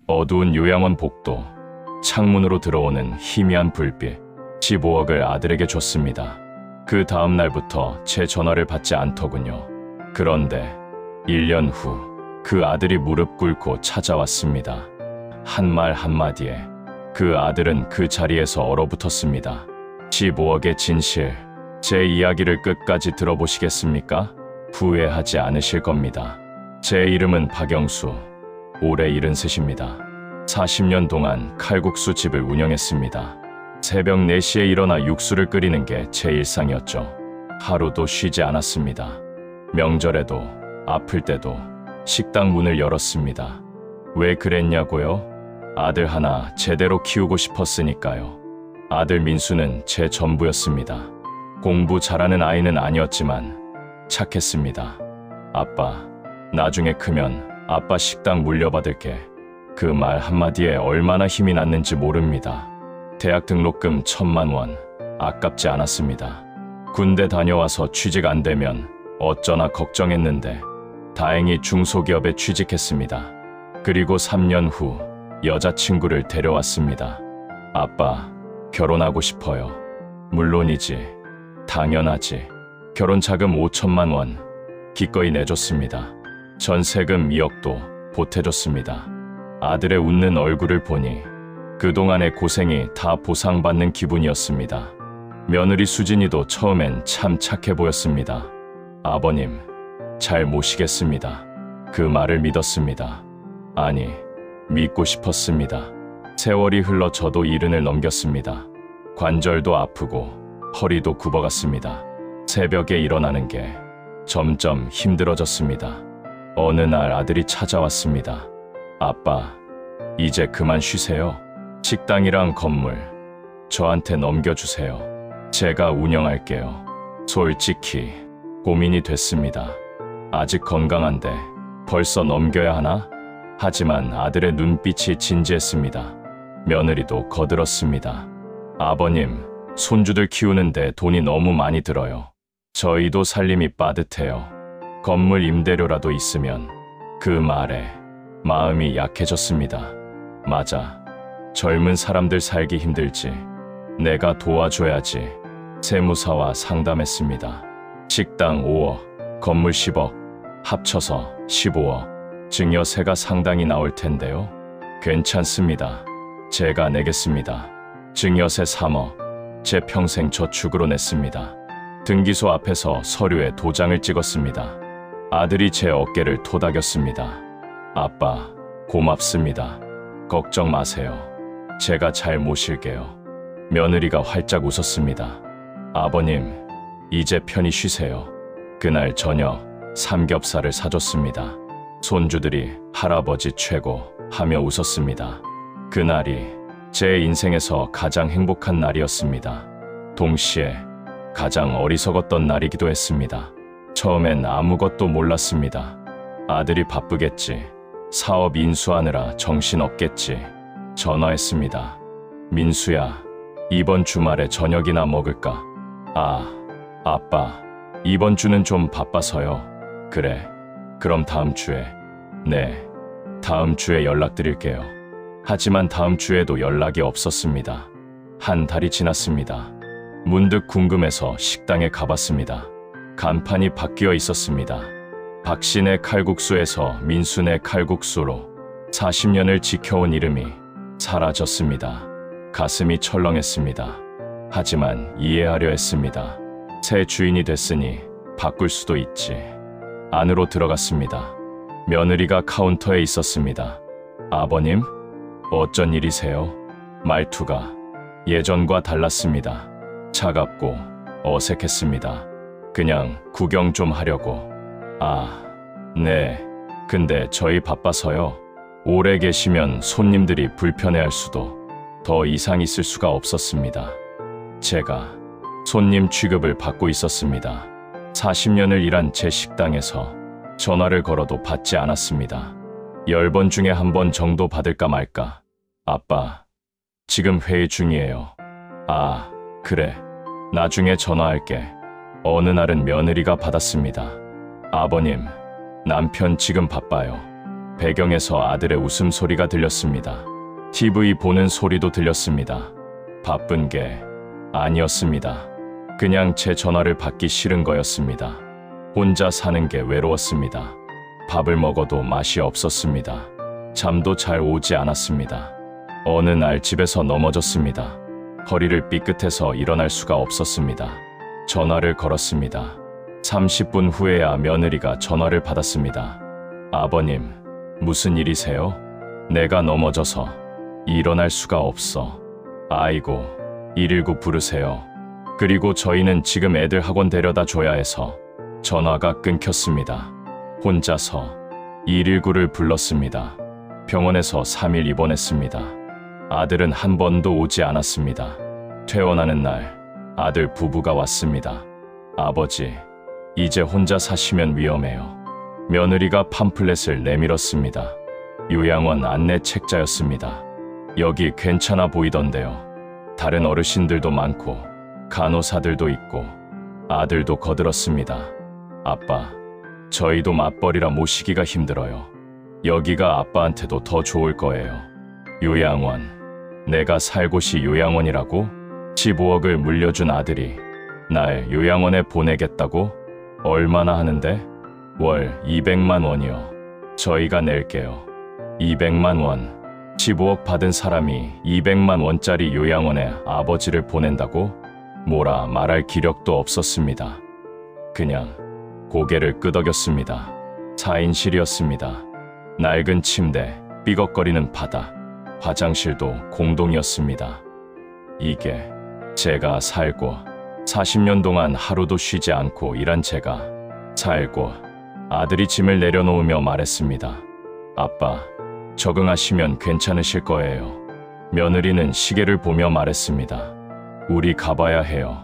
어두운 요양원 복도, 창문으로 들어오는 희미한 불빛, 15억을 아들에게 줬습니다. 그 다음 날부터 제 전화를 받지 않더군요. 그런데 1년 후 그 아들이 무릎 꿇고 찾아왔습니다. 한 말 한마디에 그 아들은 그 자리에서 얼어붙었습니다. 15억의 진실, 제 이야기를 끝까지 들어보시겠습니까? 후회하지 않으실 겁니다. 제 이름은 박영수, 올해 73입니다. 40년 동안 칼국수 집을 운영했습니다. 새벽 4시에 일어나 육수를 끓이는 게 제 일상이었죠. 하루도 쉬지 않았습니다. 명절에도, 아플 때도 식당 문을 열었습니다. 왜 그랬냐고요? 아들 하나 제대로 키우고 싶었으니까요. 아들 민수는 제 전부였습니다. 공부 잘하는 아이는 아니었지만 착했습니다. 아빠, 나중에 크면 아빠 식당 물려받을게. 그 말 한마디에 얼마나 힘이 났는지 모릅니다. 대학 등록금 1,000만 원, 아깝지 않았습니다. 군대 다녀와서 취직 안 되면 어쩌나 걱정했는데 다행히 중소기업에 취직했습니다. 그리고 3년 후 여자친구를 데려왔습니다. 아빠, 결혼하고 싶어요. 물론이지, 당연하지. 결혼 자금 5천만 원 기꺼이 내줬습니다. 전세금 2억도 보태줬습니다. 아들의 웃는 얼굴을 보니 그동안의 고생이 다 보상받는 기분이었습니다. 며느리 수진이도 처음엔 참 착해 보였습니다. 아버님, 잘 모시겠습니다. 그 말을 믿었습니다. 아니, 믿고 싶었습니다. 세월이 흘러 저도 70을 넘겼습니다. 관절도 아프고 허리도 굽어갔습니다. 새벽에 일어나는 게 점점 힘들어졌습니다. 어느 날 아들이 찾아왔습니다. 아빠, 이제 그만 쉬세요. 식당이랑 건물 저한테 넘겨주세요. 제가 운영할게요. 솔직히 고민이 됐습니다. 아직 건강한데 벌써 넘겨야 하나? 하지만 아들의 눈빛이 진지했습니다. 며느리도 거들었습니다. 아버님, 손주들 키우는데 돈이 너무 많이 들어요. 저희도 살림이 빠듯해요. 건물 임대료라도 있으면. 그 말에 마음이 약해졌습니다. 맞아. 젊은 사람들 살기 힘들지. 내가 도와줘야지. 세무사와 상담했습니다. 식당 5억, 건물 10억, 합쳐서 15억. 증여세가 상당히 나올 텐데요. 괜찮습니다. 제가 내겠습니다. 증여세 3억. 제 평생 저축으로 냈습니다. 등기소 앞에서 서류에 도장을 찍었습니다. 아들이 제 어깨를 토닥였습니다. 아빠, 고맙습니다. 걱정 마세요. 제가 잘 모실게요. 며느리가 활짝 웃었습니다. 아버님, 이제 편히 쉬세요. 그날 저녁 삼겹살을 사줬습니다. 손주들이 할아버지 최고 하며 웃었습니다. 그날이 제 인생에서 가장 행복한 날이었습니다. 동시에 가장 어리석었던 날이기도 했습니다. 처음엔 아무것도 몰랐습니다. 아들이 바쁘겠지. 사업 인수하느라 정신없겠지. 전화했습니다. 민수야, 이번 주말에 저녁이나 먹을까? 아빠, 이번 주는 좀 바빠서요. 그래, 그럼 다음 주에. 네, 다음 주에 연락드릴게요. 하지만 다음 주에도 연락이 없었습니다. 한 달이 지났습니다. 문득 궁금해서 식당에 가봤습니다. 간판이 바뀌어 있었습니다. 박씨네 칼국수에서 민수네 칼국수로 40년을 지켜온 이름이 사라졌습니다. 가슴이 철렁했습니다. 하지만 이해하려 했습니다. 새 주인이 됐으니 바꿀 수도 있지. 안으로 들어갔습니다. 며느리가 카운터에 있었습니다. 아버님? 어쩐 일이세요? 말투가 예전과 달랐습니다. 차갑고 어색했습니다. 그냥 구경 좀 하려고. 네. 근데 저희 바빠서요. 오래 계시면 손님들이 불편해할 수도. 더 이상 있을 수가 없었습니다. 제가 손님 취급을 받고 있었습니다. 40년을 일한 제 식당에서 전화를 걸어도 받지 않았습니다. 10번 중에 1번 정도 받을까 말까. 아빠, 지금 회의 중이에요. 그래. 나중에 전화할게. 어느 날은 며느리가 받았습니다. 아버님, 남편 지금 바빠요. 배경에서 아들의 웃음소리가 들렸습니다. TV 보는 소리도 들렸습니다. 바쁜 게 아니었습니다. 그냥 제 전화를 받기 싫은 거였습니다. 혼자 사는 게 외로웠습니다. 밥을 먹어도 맛이 없었습니다. 잠도 잘 오지 않았습니다. 어느 날 집에서 넘어졌습니다. 허리를 삐끗해서 일어날 수가 없었습니다. 전화를 걸었습니다. 30분 후에야 며느리가 전화를 받았습니다. 아버님, 무슨 일이세요? 내가 넘어져서 일어날 수가 없어. 아이고, 119 부르세요. 그리고 저희는 지금 애들 학원 데려다 줘야 해서 전화가 끊겼습니다. 혼자서 119를 불렀습니다. 병원에서 3일 입원했습니다. 아들은 한 번도 오지 않았습니다. 퇴원하는 날 아들 부부가 왔습니다. 아버지, 이제 혼자 사시면 위험해요. 며느리가 팜플렛을 내밀었습니다. 요양원 안내 책자였습니다. 여기 괜찮아 보이던데요. 다른 어르신들도 많고 간호사들도 있고 아들도 거들었습니다. 아빠, 저희도 맞벌이라 모시기가 힘들어요. 여기가 아빠한테도 더 좋을 거예요. 요양원, 내가 살 곳이 요양원이라고? 15억을 물려준 아들이 날 요양원에 보내겠다고? 얼마나 하는데? 월 200만 원이요. 저희가 낼게요. 200만 원. 15억 받은 사람이 200만 원짜리 요양원에 아버지를 보낸다고? 뭐라 말할 기력도 없었습니다. 그냥 고개를 끄덕였습니다. 4인실이었습니다. 낡은 침대, 삐걱거리는 바닥, 화장실도 공동이었습니다. 이게 제가 살고 40년 동안 하루도 쉬지 않고 일한 제가 살고. 아들이 짐을 내려놓으며 말했습니다. 아빠, 적응하시면 괜찮으실 거예요. 며느리는 시계를 보며 말했습니다. 우리 가봐야 해요.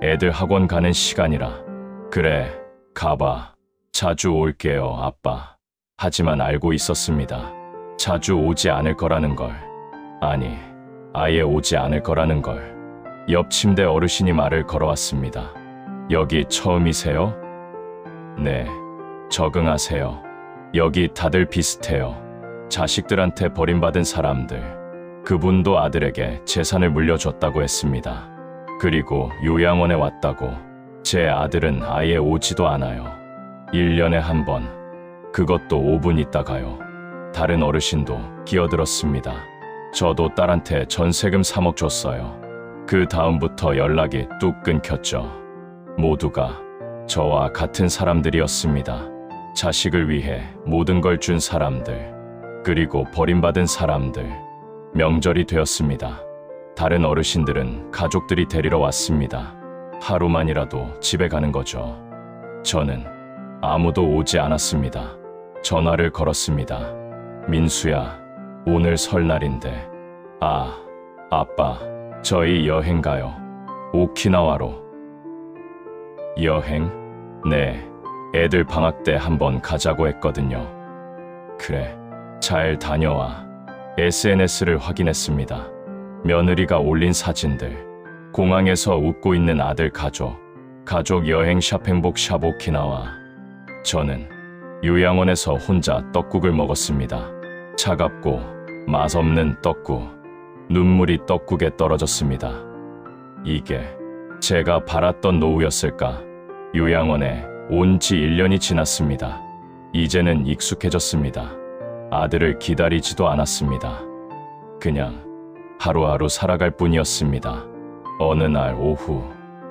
애들 학원 가는 시간이라. 그래, 가봐. 자주 올게요, 아빠. 하지만 알고 있었습니다. 자주 오지 않을 거라는 걸. 아니, 아예 오지 않을 거라는 걸. 옆 침대 어르신이 말을 걸어왔습니다. 여기 처음이세요? 네, 적응하세요. 여기 다들 비슷해요. 자식들한테 버림받은 사람들. 그분도 아들에게 재산을 물려줬다고 했습니다. 그리고 요양원에 왔다고. 제 아들은 아예 오지도 않아요. 1년에 한 번. 그것도 5분 있다가요. 다른 어르신도 끼어들었습니다. 저도 딸한테 전세금 3억 줬어요. 그 다음부터 연락이 뚝 끊겼죠. 모두가 저와 같은 사람들이었습니다. 자식을 위해 모든 걸 준 사람들, 그리고 버림받은 사람들. 명절이 되었습니다. 다른 어르신들은 가족들이 데리러 왔습니다. 하루만이라도 집에 가는 거죠. 저는 아무도 오지 않았습니다. 전화를 걸었습니다. 민수야, 오늘 설날인데. 아, 아빠, 저희 여행 가요. 오키나와로. 여행? 네, 애들 방학 때 한번 가자고 했거든요. 그래, 잘 다녀와. SNS를 확인했습니다. 며느리가 올린 사진들. 공항에서 웃고 있는 아들 가족 여행 샵행복 샵 오키나와. 저는 요양원에서 혼자 떡국을 먹었습니다. 차갑고 맛없는 떡국. 눈물이 떡국에 떨어졌습니다. 이게 제가 바랐던 노후였을까? 요양원에 온 지 1년이 지났습니다. 이제는 익숙해졌습니다. 아들을 기다리지도 않았습니다. 그냥 하루하루 살아갈 뿐이었습니다. 어느 날 오후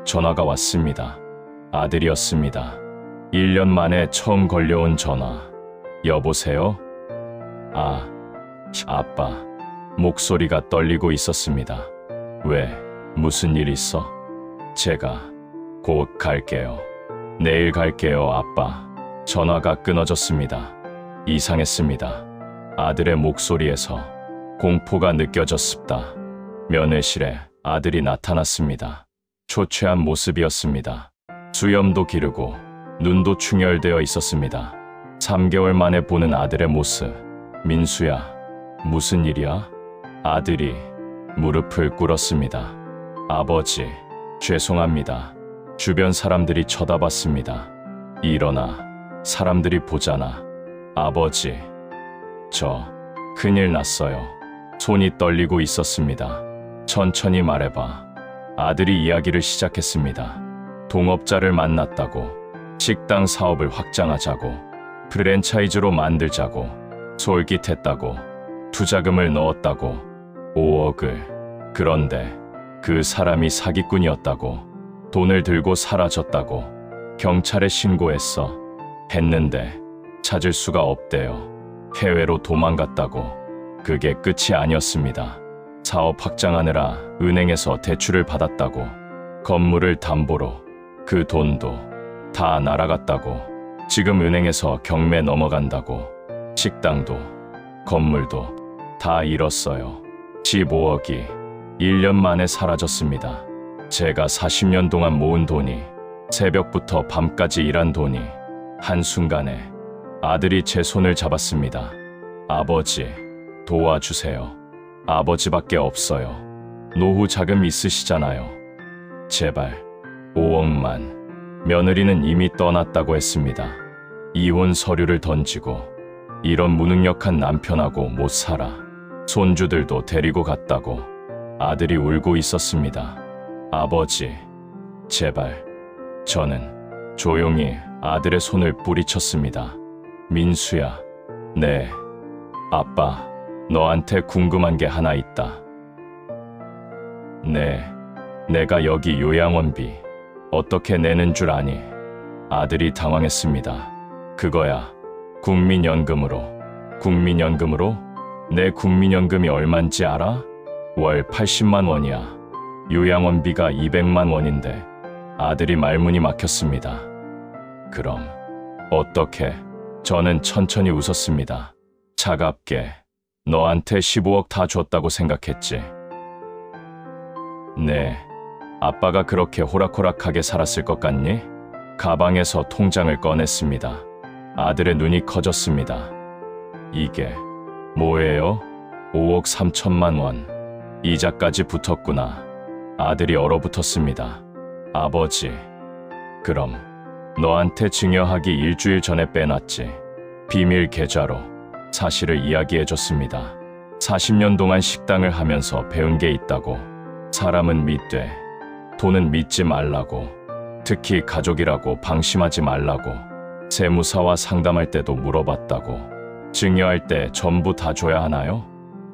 전화가 왔습니다. 아들이었습니다. 1년 만에 처음 걸려온 전화. 여보세요? 아, 아빠. 목소리가 떨리고 있었습니다. 왜? 무슨 일 있어? 제가 곧 갈게요. 내일 갈게요, 아빠. 전화가 끊어졌습니다. 이상했습니다. 아들의 목소리에서 공포가 느껴졌습니다. 면회실에 아들이 나타났습니다. 초췌한 모습이었습니다. 수염도 기르고 눈도 충혈되어 있었습니다. 3개월 만에 보는 아들의 모습. 민수야, 무슨 일이야? 아들이 무릎을 꿇었습니다. 아버지, 죄송합니다. 주변 사람들이 쳐다봤습니다. 일어나, 사람들이 보잖아. 아버지, 저 큰일 났어요. 손이 떨리고 있었습니다. 천천히 말해봐. 아들이 이야기를 시작했습니다. 동업자를 만났다고, 식당 사업을 확장하자고, 프랜차이즈로 만들자고, 솔깃했다고, 투자금을 넣었다고, 5억을. 그런데 그 사람이 사기꾼이었다고, 돈을 들고 사라졌다고, 경찰에 신고했어. 했는데 찾을 수가 없대요. 해외로 도망갔다고. 그게 끝이 아니었습니다. 사업 확장하느라 은행에서 대출을 받았다고, 건물을 담보로. 그 돈도 다 날아갔다고. 지금 은행에서 경매 넘어간다고. 식당도 건물도 다 잃었어요. 15억이 1년 만에 사라졌습니다. 제가 40년 동안 모은 돈이, 새벽부터 밤까지 일한 돈이 한순간에. 아들이 제 손을 잡았습니다. 아버지, 도와주세요. 아버지밖에 없어요. 노후 자금 있으시잖아요. 제발 5억만. 며느리는 이미 떠났다고 했습니다. 이혼 서류를 던지고, 이런 무능력한 남편하고 못 살아. 손주들도 데리고 갔다고. 아들이 울고 있었습니다. 아버지, 제발. 저는 조용히 아들의 손을 뿌리쳤습니다. 민수야. 네. 아빠, 너한테 궁금한 게 하나 있다. 네. 내가 여기 요양원비 어떻게 내는 줄 아니? 아들이 당황했습니다. 그거야. 국민연금으로. 국민연금으로? 내 국민연금이 얼만지 알아? 월 80만 원이야. 요양원비가 200만 원인데. 아들이 말문이 막혔습니다. 그럼 어떻게? 저는 천천히 웃었습니다. 차갑게. 너한테 15억 다 줬다고 생각했지? 네. 아빠가 그렇게 호락호락하게 살았을 것 같니? 가방에서 통장을 꺼냈습니다. 아들의 눈이 커졌습니다. 이게 뭐예요? 5억 3천만 원. 이자까지 붙었구나. 아들이 얼어붙었습니다. 아버지, 그럼 너한테 증여하기 일주일 전에 빼놨지. 비밀 계좌로 사실을 이야기해줬습니다. 40년 동안 식당을 하면서 배운 게 있다고. 사람은 믿되 돈은 믿지 말라고. 특히 가족이라고 방심하지 말라고. 세무사와 상담할 때도 물어봤다고. 증여할 때 전부 다 줘야 하나요?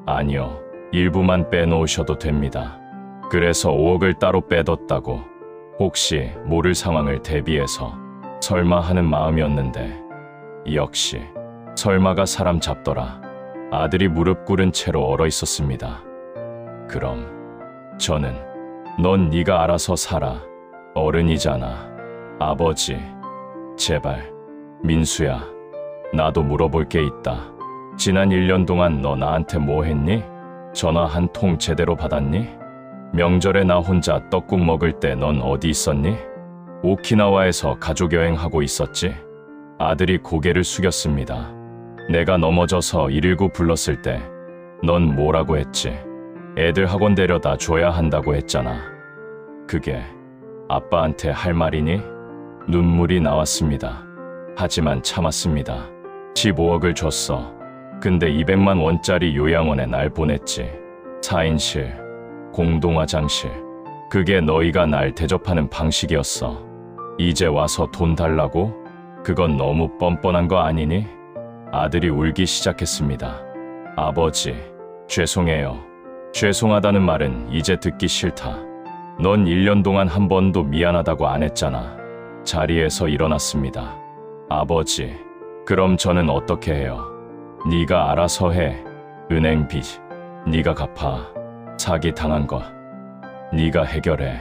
아니요. 일부만 빼놓으셔도 됩니다. 그래서 5억을 따로 빼뒀다고. 혹시 모를 상황을 대비해서. 설마 하는 마음이었는데, 역시 설마가 사람 잡더라. 아들이 무릎 꿇은 채로 얼어 있었습니다. 그럼 저는, 넌 네가 알아서 살아. 어른이잖아. 아버지, 제발. 민수야, 나도 물어볼 게 있다. 지난 1년 동안 너 나한테 뭐 했니? 전화 한 통 제대로 받았니? 명절에 나 혼자 떡국 먹을 때 넌 어디 있었니? 오키나와에서 가족여행하고 있었지? 아들이 고개를 숙였습니다. 내가 넘어져서 119 불렀을 때 넌 뭐라고 했지? 애들 학원 데려다 줘야 한다고 했잖아. 그게 아빠한테 할 말이니? 눈물이 나왔습니다. 하지만 참았습니다. 15억을 줬어. 근데 200만 원짜리 요양원에 날 보냈지. 4인실, 공동화장실. 그게 너희가 날 대접하는 방식이었어. 이제 와서 돈 달라고? 그건 너무 뻔뻔한 거 아니니? 아들이 울기 시작했습니다. 아버지, 죄송해요. 죄송하다는 말은 이제 듣기 싫다. 넌 1년 동안 한 번도 미안하다고 안 했잖아. 자리에서 일어났습니다. 아버지, 그럼 저는 어떻게 해요? 네가 알아서 해. 은행 빚 네가 갚아. 사기 당한 거 네가 해결해.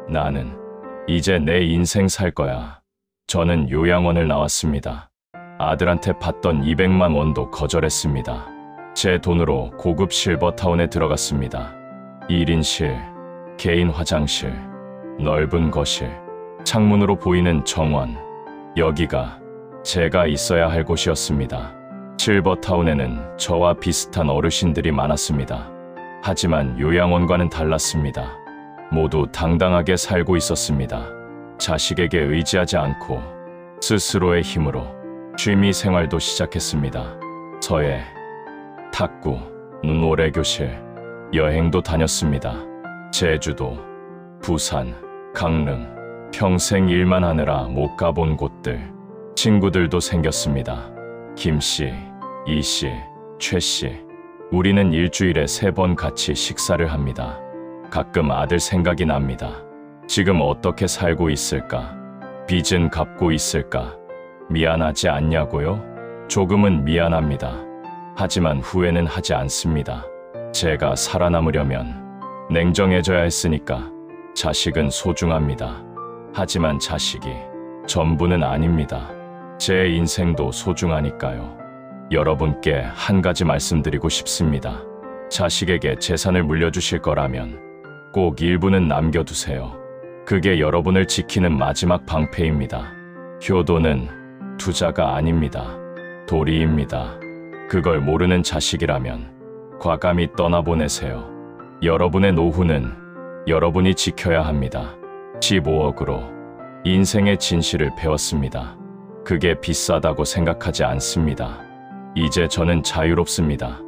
나는 이제 내 인생 살 거야. 저는 요양원을 나왔습니다. 아들한테 받던 200만 원도 거절했습니다. 제 돈으로 고급 실버타운에 들어갔습니다. 1인실, 개인 화장실, 넓은 거실, 창문으로 보이는 정원. 여기가 제가 있어야 할 곳이었습니다. 실버타운에는 저와 비슷한 어르신들이 많았습니다. 하지만 요양원과는 달랐습니다. 모두 당당하게 살고 있었습니다. 자식에게 의지하지 않고 스스로의 힘으로 취미 생활도 시작했습니다. 서예, 탁구, 눈오래 교실, 여행도 다녔습니다. 제주도, 부산, 강릉, 평생 일만 하느라 못 가본 곳들, 친구들도 생겼습니다. 김씨, 이씨, 최씨. 우리는 일주일에 3번 같이 식사를 합니다. 가끔 아들 생각이 납니다. 지금 어떻게 살고 있을까? 빚은 갚고 있을까? 미안하지 않냐고요? 조금은 미안합니다. 하지만 후회는 하지 않습니다. 제가 살아남으려면 냉정해져야 했으니까. 자식은 소중합니다. 하지만 자식이 전부는 아닙니다. 제 인생도 소중하니까요. 여러분께 한 가지 말씀드리고 싶습니다. 자식에게 재산을 물려주실 거라면 꼭 일부는 남겨두세요. 그게 여러분을 지키는 마지막 방패입니다. 효도는 투자가 아닙니다. 도리입니다. 그걸 모르는 자식이라면 과감히 떠나보내세요. 여러분의 노후는 여러분이 지켜야 합니다. 15억으로 인생의 진실을 배웠습니다. 그게 비싸다고 생각하지 않습니다. 이제 저는 자유롭습니다.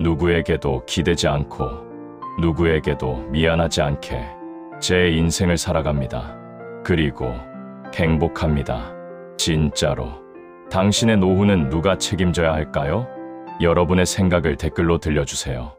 누구에게도 기대지 않고 누구에게도 미안하지 않게 제 인생을 살아갑니다. 그리고 행복합니다. 진짜로. 당신의 노후는 누가 책임져야 할까요? 여러분의 생각을 댓글로 들려주세요.